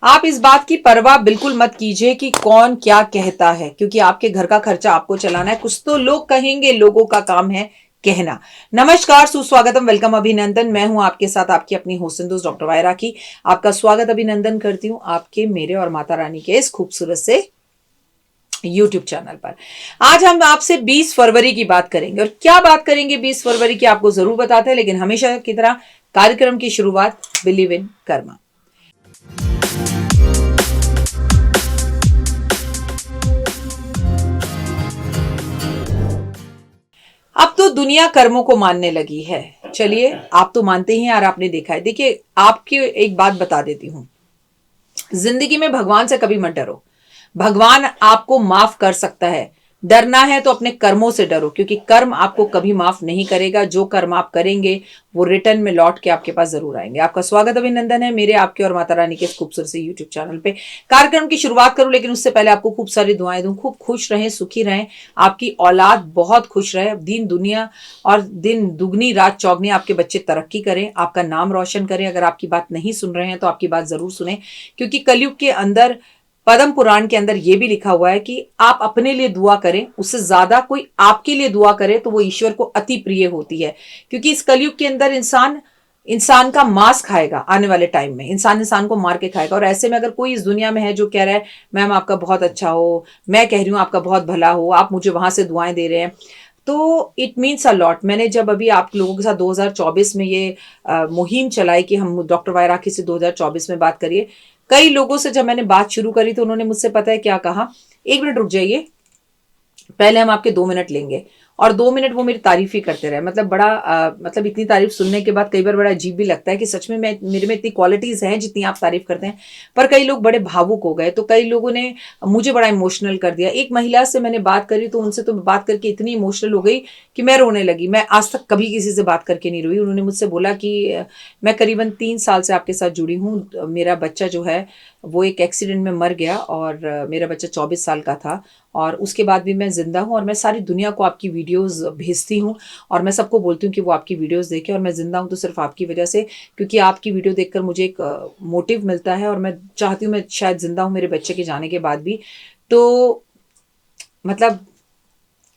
आप इस बात की परवाह बिल्कुल मत कीजिए कि कौन क्या कहता है, क्योंकि आपके घर का खर्चा आपको चलाना है। कुछ तो लोग कहेंगे, लोगों का काम है कहना। नमस्कार, सुस्वागतम, वेलकम, अभिनंदन। मैं हूं आपके साथ आपकी अपनी होस्ट दोस्त डॉक्टर वायरा की। आपका स्वागत अभिनंदन करती हूं आपके, मेरे और माता रानी के इस खूबसूरत से YouTube चैनल पर। आज हम आपसे 20 फरवरी की बात करेंगे, और क्या बात करेंगे 20 फरवरी की आपको जरूर बताते हैं, लेकिन हमेशा की तरह कार्यक्रम की शुरुआत बिलीव इन कर्मा। अब तो दुनिया कर्मों को मानने लगी है। चलिए, आप तो मानते ही हैं और आपने देखा है। देखिए, आपकी एक बात बता देती हूं, जिंदगी में भगवान से कभी मत डरो। भगवान आपको माफ कर सकता है। डरना है तो अपने कर्मों से डरो, क्योंकि कर्म आपको कभी माफ नहीं करेगा। जो कर्म आप करेंगे वो रिटर्न में लौट के आपके पास जरूर आएंगे। आपका स्वागत अभिनंदन है मेरे, आपके और माता रानी के इस खूबसूरत से यूट्यूब चैनल पे। कार्यक्रम की शुरुआत करूं, लेकिन उससे पहले आपको खूब सारी दुआएं दूं। खूब खुश रहें, सुखी रहें, आपकी औलाद बहुत खुश रहे, दीन दुनिया और दिन दुगनी रात चौगनी आपके बच्चे तरक्की करें, आपका नाम रोशन करें। अगर आपकी बात नहीं सुन रहे हैं तो आपकी बात जरूर सुने, क्योंकि कलयुग के अंदर, पद्म पुराण के अंदर यह भी लिखा हुआ है कि आप अपने लिए दुआ करें, उससे ज्यादा कोई आपके लिए दुआ करे तो वो ईश्वर को अति प्रिय होती है। क्योंकि इस कलयुग के अंदर इंसान इंसान का मांस खाएगा। आने वाले टाइम में इंसान इंसान को मार के खाएगा, और ऐसे में अगर कोई इस दुनिया में है जो कह रहा है मैम आपका बहुत अच्छा हो, मैं कह रही हूं आपका बहुत भला हो, आप मुझे वहां से दुआएं दे रहे हैं, तो इट मीन्स अ लॉट। मैंने जब अभी आप लोगों के साथ 2024 में ये मुहिम चलाई कि हम डॉक्टर वायराकी से 2024 में बात करिए, कई लोगों से जब मैंने बात शुरू करी तो उन्होंने मुझसे पता है क्या कहा, 1 मिनट रुक जाइए, पहले हम आपके 2 मिनट लेंगे। और 2 मिनट वो मेरी तारीफ ही करते रहे। मतलब बड़ा मतलब इतनी तारीफ सुनने के बाद कई बार बड़ा अजीब भी लगता है कि सच में मेरे में इतनी क्वालिटीज हैं जितनी आप तारीफ करते हैं। पर कई लोग बड़े भावुक हो गए, तो कई लोगों ने मुझे बड़ा इमोशनल कर दिया। एक महिला से मैंने बात करी तो उनसे तो बात करके इतनी इमोशनल हो गई कि मैं रोने लगी। मैं आज तक कभी किसी से बात करके नहीं रोई। उन्होंने मुझसे बोला कि मैं करीबन 3 साल से आपके साथ जुड़ी हूँ, मेरा बच्चा जो है वो एक एक्सीडेंट में मर गया, और मेरा बच्चा 24 साल का था, और उसके बाद भी मैं जिंदा हूँ, और मैं सारी दुनिया को आपकी वीडियोस भेजती हूँ, और मैं सबको बोलती हूँ कि वो आपकी वीडियोस देखें, और मैं जिंदा हूँ तो सिर्फ आपकी वजह से, क्योंकि आपकी वीडियो देखकर मुझे एक मोटिव मिलता है, और मैं चाहती हूँ मैं शायद जिंदा हूँ मेरे बच्चे के जाने के बाद भी। तो मतलब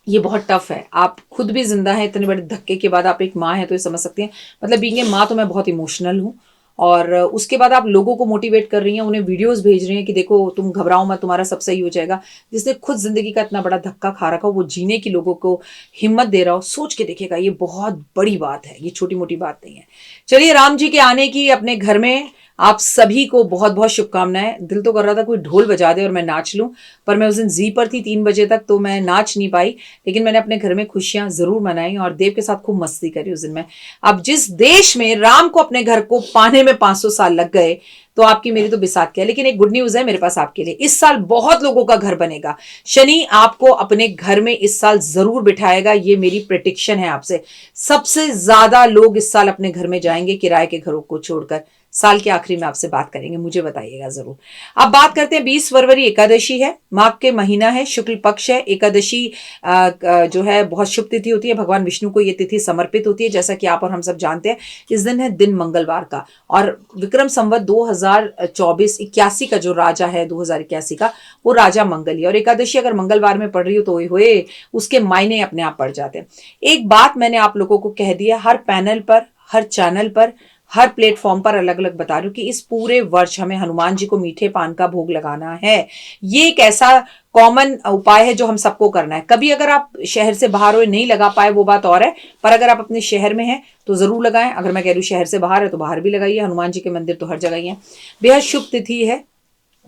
ये बहुत टफ है। आप खुद भी जिंदा हैं, इतने बड़े धक्के के बाद आप एक माँ हैं तो ये समझ सकते हैं। मतलब बीइंग ए माँ तो मैं बहुत इमोशनल हूँ। और उसके बाद आप लोगों को मोटिवेट कर रही हैं, उन्हें वीडियोस भेज रही हैं कि देखो तुम घबराओ मत, तुम्हारा सब सही हो जाएगा। जिसने खुद जिंदगी का इतना बड़ा धक्का खा रखा हो, वो जीने की लोगों को हिम्मत दे रहा हो, सोच के देखिएगा, ये बहुत बड़ी बात है, ये छोटी मोटी बात नहीं है। चलिए, राम जी के आने की अपने घर में आप सभी को बहुत बहुत शुभकामनाएं। दिल तो कर रहा था कोई ढोल बजा दे और मैं नाच लूं, पर मैं उस दिन जी पर थी 3 बजे तक, तो मैं नाच नहीं पाई। लेकिन मैंने अपने घर में खुशियां जरूर मनाई और देव के साथ खूब मस्ती करी उस दिन में। अब जिस देश में राम को अपने घर को पाने में 500 साल लग गए, तो आपकी मेरी तो बिसात क्या है। लेकिन एक गुड न्यूज है मेरे पास आपके लिए, इस साल बहुत लोगों का घर बनेगा। शनि आपको अपने घर में इस साल जरूर बिठाएगा, ये मेरी प्रेडिक्शन है आपसे। सबसे ज्यादा लोग इस साल अपने घर में जाएंगे किराए के घरों को छोड़कर। साल के आखिरी में आपसे बात करेंगे, मुझे बताइएगा जरूर। अब बात करते हैं, 20 फरवरी एकादशी है, माघ के महीना है, शुक्ल पक्ष है। एकादशी जो है बहुत शुभ तिथि होती है, भगवान विष्णु को ये तिथि समर्पित होती है, जैसा कि आप और हम सब जानते हैं। इस दिन है दिन मंगलवार का, और विक्रम संवत 2024 81 का जो राजा है 2081 का, वो राजा मंगल ही। और एकादशी अगर मंगलवार में पड़ रही हो तो हुए उसके मायने अपने आप पड़ जाते हैं। एक बात मैंने आप लोगों को कह दिया, हर पैनल पर, हर चैनल पर, हर प्लेटफॉर्म पर अलग अलग बता रही हूँ कि इस पूरे वर्ष हमें हनुमान जी को मीठे पान का भोग लगाना है। ये एक ऐसा कॉमन उपाय है जो हम सबको करना है। कभी अगर आप शहर से बाहर हो, नहीं लगा पाए वो बात और है, पर अगर आप अपने शहर में हैं तो जरूर लगाएं। अगर मैं कह रही हूँ शहर से बाहर है तो बाहर भी लगाइए, हनुमान जी के मंदिर तो हर जगह ही है। बेहद शुभ तिथि है,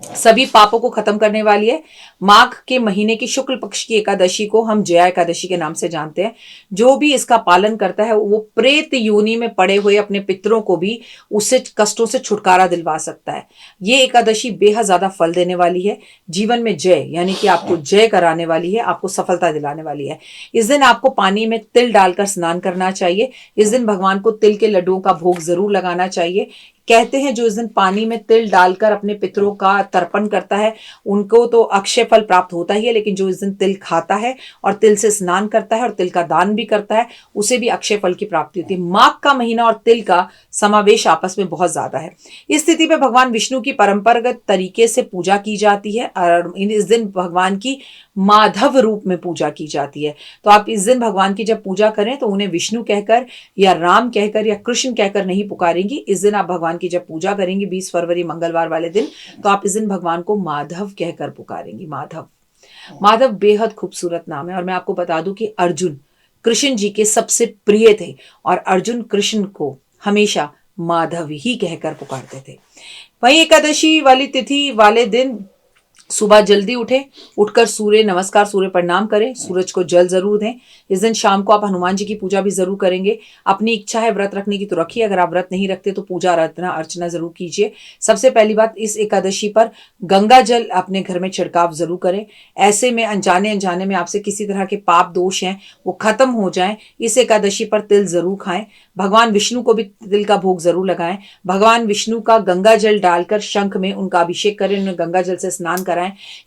सभी पापों को खत्म करने वाली है। माघ के महीने की शुक्ल पक्ष की एकादशी को हम जया एकादशी के नाम से जानते हैं। जो भी इसका पालन करता है वो प्रेत योनि में पड़े हुए अपने पितरों को भी उससे कष्टों से छुटकारा दिलवा सकता है। ये एकादशी बेहद ज्यादा फल देने वाली है, जीवन में जय यानी कि आपको जय कराने वाली है, आपको सफलता दिलाने वाली है। इस दिन आपको पानी में तिल डालकर स्नान करना चाहिए। इस दिन भगवान को तिल के लड्डुओं का भोग जरूर लगाना चाहिए। कहते हैं जो इस दिन पानी में तिल डालकर अपने पितरों का तर्पण करता है उनको तो अक्षय फल प्राप्त होता ही है, लेकिन जो इस दिन तिल खाता है और तिल से स्नान करता है और तिल का दान भी करता है उसे भी अक्षय फल की प्राप्ति होती है। माघ का महीना और तिल का समावेश आपस में बहुत ज्यादा है। इस स्थिति में भगवान विष्णु की परंपरागत तरीके से पूजा की जाती है और इस दिन भगवान की माधव रूप में पूजा की जाती है। तो आप इस दिन भगवान की जब पूजा करें तो उन्हें विष्णु कहकर या राम कहकर या कृष्ण कहकर नहीं पुकारेंगी। इस दिन आप भगवान की जब पूजा करेंगी 20 फरवरी मंगलवार वाले दिन, तो आप इस दिन भगवान को माधव कहकर पुकारेंगी। माधव, माधव बेहद खूबसूरत नाम है। और मैं आपको बता दूं कि अर्जुन कृष्ण जी के सबसे प्रिय थे और अर्जुन कृष्ण को हमेशा माधव ही कहकर पुकारते थे। वहीं एकादशी वाली तिथि वाले दिन सुबह जल्दी उठें, उठकर सूर्य नमस्कार, सूर्य प्रणाम करें, सूरज को जल जरूर दें। इस दिन शाम को आप हनुमान जी की पूजा भी जरूर करेंगे। अपनी इच्छा है व्रत रखने की तो रखिए, अगर आप व्रत नहीं रखते तो पूजा आराधना अर्चना जरूर कीजिए। सबसे पहली बात, इस एकादशी पर गंगा जल अपने घर में छिड़काव जरूर करें। ऐसे में अनजाने अनजाने में आपसे किसी तरह के पाप दोष हैं वो खत्म हो जाए। इस एकादशी पर तिल जरूर खाएं। भगवान विष्णु को भी तिल का भोग जरूर लगाएं। भगवान विष्णु का गंगा जल डालकर शंख में उनका अभिषेक करें, उन्हें गंगा जल से स्नान कराएं।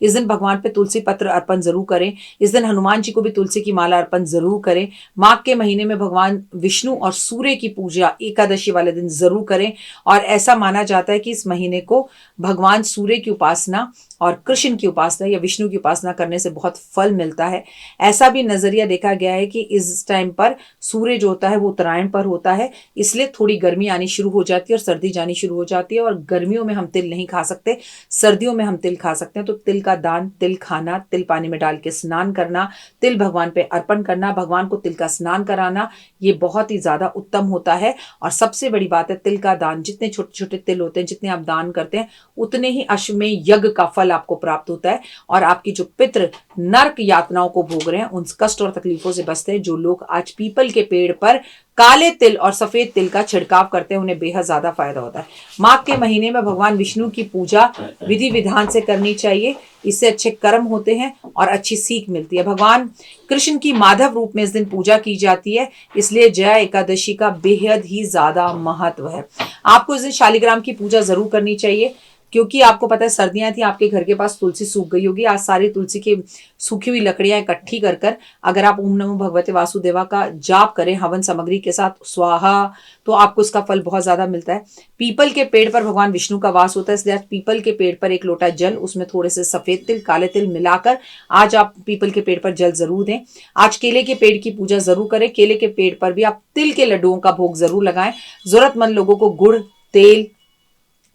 इस दिन भगवान पे तुलसी पत्र अर्पण जरूर करें। इस दिन हनुमान जी को भी तुलसी की माला अर्पण जरूर करें। माघ के महीने में भगवान विष्णु और सूर्य की पूजा एकादशी वाले दिन जरूर करें। और ऐसा माना जाता है कि इस महीने को भगवान सूर्य की उपासना और कृष्ण की उपासना या विष्णु की उपासना करने से बहुत फल मिलता है। ऐसा भी नजरिया देखा गया है कि इस टाइम पर सूर्य जो होता है वो उत्तरायण पर होता है, इसलिए थोड़ी गर्मी आनी शुरू हो जाती है और सर्दी जानी शुरू हो जाती है। और गर्मियों में हम तिल नहीं खा सकते, सर्दियों में हम तिल खा सकते हैं। तो तिल का दान, तिल खाना, तिल पानी में डाल के स्नान करना, तिल भगवान पे अर्पण करना, भगवान को तिल का स्नान कराना, ये बहुत ही ज्यादा उत्तम होता है। और सबसे बड़ी बात है, तिल का दान, जितने छोटे छोटे तिल होते हैं जितने आप दान करते हैं उतने ही अश्वमेध यज्ञ का फल आपको प्राप्त होता है और आपकी जो पितृ नरक यातनाओं को भोग रहे हैं उन कष्ट और तकलीफों से बचते हैं। जो लोग आज पीपल के पेड़ पर काले तिल और सफेद तिल का छिड़काव करते हैं उन्हें बेहद ज्यादा फायदा होता है। माघ के महीने में भगवान विष्णु की पूजा विधि विधान से करनी चाहिए, इससे अच्छे कर्म होते हैं और अच्छी सीख मिलती है। भगवान कृष्ण की माधव रूप में इस दिन पूजा की जाती है, इसलिए जया एकादशी का बेहद ही ज्यादा महत्व है। आपको इस दिन शालिग्राम की पूजा जरूर करनी चाहिए, क्योंकि आपको पता है सर्दियां थी, आपके घर के पास तुलसी सूख गई होगी। आज सारी तुलसी की सूखी हुई लकड़ियां इकट्ठी कर कर अगर आप ओम नमो भगवते वासुदेवा का जाप करें हवन सामग्री के साथ स्वाहा, तो आपको इसका फल बहुत ज्यादा मिलता है। पीपल के पेड़ पर भगवान विष्णु का वास होता है, इसलिए आज पीपल के पेड़ पर एक लोटा जल, उसमें थोड़े से सफेद तिल काले तिल मिलाकर आज आप पीपल के पेड़ पर जल जरूर दें। आज केले के पेड़ की पूजा जरूर करें। केले के पेड़ पर भी आप तिल के लड्डुओं का भोग जरूर लगाएं। जरूरतमंद लोगों को गुड़, तेल,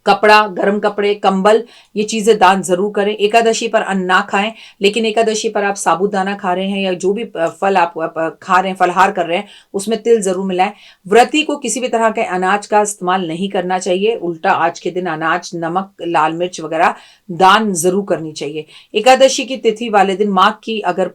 कपड़ा, गर्म कपड़े, कंबल, ये चीजें दान जरूर करें। एकादशी पर अन्न ना खाएं, लेकिन एकादशी पर आप साबूदाना खा रहे हैं या जो भी फल आप खा रहे हैं, फलहार कर रहे हैं, उसमें तिल जरूर मिलाएं। व्रती को किसी भी तरह के अनाज का इस्तेमाल नहीं करना चाहिए, उल्टा आज के दिन अनाज, नमक, लाल मिर्च वगैरह दान जरूर करनी चाहिए। एकादशी की तिथि वाले दिन, माघ की अगर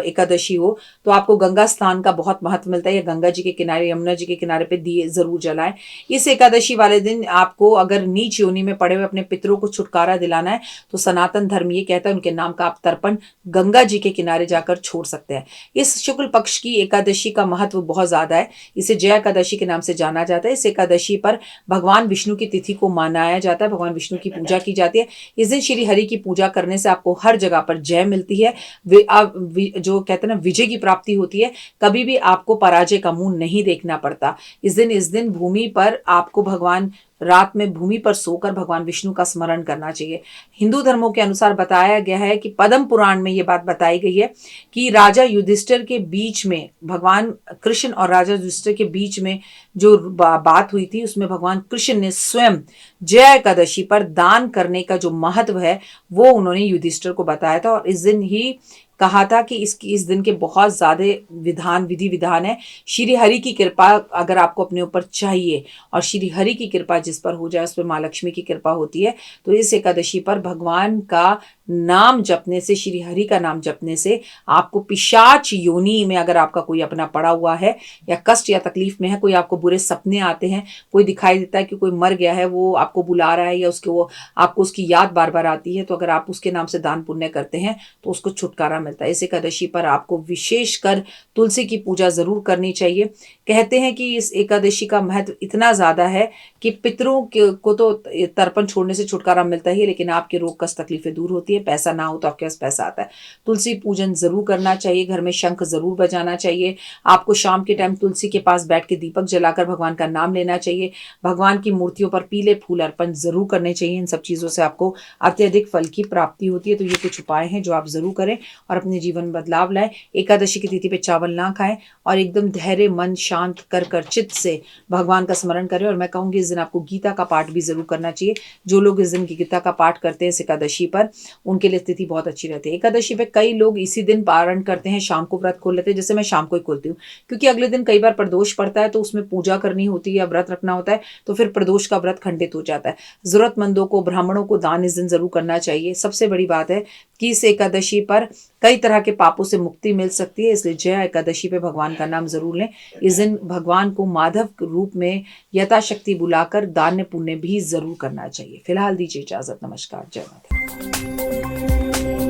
एकादशी हो तो आपको गंगा स्नान का बहुत महत्व मिलता है, या गंगा जी के किनारे, यमुना जी के किनारे पे दिए जरूर जलाएं। इस एकादशी वाले दिन आपको अगर नीच योनि में पड़े हुए अपने पितरों को छुटकारा दिलाना है तो सनातन धर्म ये कहता है उनके नाम का आप तर्पण गंगा जी के किनारे जाकर छोड़ सकते हैं। इस शुक्ल पक्ष की एकादशी का महत्व बहुत ज्यादा है, इसे जया एकादशी के नाम से जाना जाता है। इस एकादशी पर भगवान विष्णु की तिथि को मनाया जाता है, भगवान विष्णु की पूजा की जाती है। इस दिन श्री हरि की पूजा करने से आपको हर जगह पर जय मिलती है, जो कहते हैं ना विजय की प्राप्ति होती है, कभी भी आपको पराजय का मुंह नहीं देखना पड़ता। इस दिन भूमि पर आपको भगवान रात में भूमि पर सोकर भगवान विष्णु का स्मरण करना चाहिए। हिंदू धर्मों के अनुसार बताया गया है कि पद्म पुराण में यह बात बताई गई है कि राजा युधिष्ठिर के बीच में, भगवान कृष्ण और राजा युधिष्ठिर के बीच में जो बात हुई थी उसमें भगवान कृष्ण ने स्वयं जया एकादशी पर दान करने का जो महत्व है वो उन्होंने युधिष्ठिर को बताया था। और इस दिन ही कहा था कि इस दिन के बहुत ज्यादा विधि विधान है। श्री हरि की कृपा अगर आपको अपने ऊपर चाहिए और श्री हरि की कृपा जिस पर हो जाए उस पर माँ लक्ष्मी की कृपा होती है। तो इस एकादशी पर भगवान का नाम जपने से, श्री हरि का नाम जपने से आपको पिशाच योनि में अगर आपका कोई अपना पड़ा हुआ है या कष्ट या तकलीफ में है, कोई आपको बुरे सपने आते हैं, कोई दिखाई देता है कि कोई मर गया है, वो आपको बुला रहा है या उसके वो आपको उसकी याद बार बार आती है, तो अगर आप उसके नाम से दान पुण्य करते हैं तो उसको छुटकारा मिलता है। इस एकादशी पर आपको विशेषकर तुलसी की पूजा जरूर करनी चाहिए। कहते हैं कि इस एकादशी का महत्व इतना ज्यादा है कि पितरों को तो तर्पण छोड़ने से छुटकारा मिलता ही है, लेकिन आपके रोग कष्ट तकलीफें दूर होती है। पैसा ना हो तो आपके पास पैसा आता है। तुलसी पूजन जरूर करना चाहिए, घर में शंख जरूर बजाना चाहिए। आपको शाम के टाइम तुलसी के पास बैठ के दीपक जलाकर भगवान का नाम लेना चाहिए। भगवान की मूर्तियों पर पीले फूल अर्पण जरूर करने चाहिए। इन सब चीजों से आपको अत्यधिक फल की प्राप्ति होती है। तो ये कुछ उपाय हैं जो आप जरूर करें और अपने जीवन में बदलाव लाएं। एकादशी की तिथि पे चावल ना खाएं और एकदम धैर्य मन शांत कर चित्त से भगवान का स्मरण करें। और मैं कहूंगी इस दिन आपको गीता का पाठ भी जरूर करना चाहिए। जो लोग इस दिन की गीता का पाठ करते हैं इस एकादशी पर, उनके लिए स्थिति बहुत अच्छी रहती है। एकादशी पे कई लोग इसी दिन पारण करते हैं, शाम को व्रत खोल लेते हैं, जैसे मैं शाम को ही खोलती हूँ, क्योंकि अगले दिन कई बार प्रदोष पड़ता है तो उसमें पूजा करनी होती है या व्रत रखना होता है, तो फिर प्रदोष का व्रत खंडित हो जाता है। जरूरतमंदों को, ब्राह्मणों को दान इस दिन जरूर करना चाहिए। सबसे बड़ी बात है कि इस एकादशी पर कई तरह के पापों से मुक्ति मिल सकती है, इसलिए जय एकादशी पे भगवान का नाम जरूर लें। इस दिन भगवान को माधव रूप में यथाशक्ति बुलाकर दान पुण्य भी जरूर करना चाहिए। फिलहाल दीजिए इजाजत। नमस्कार, जय माता।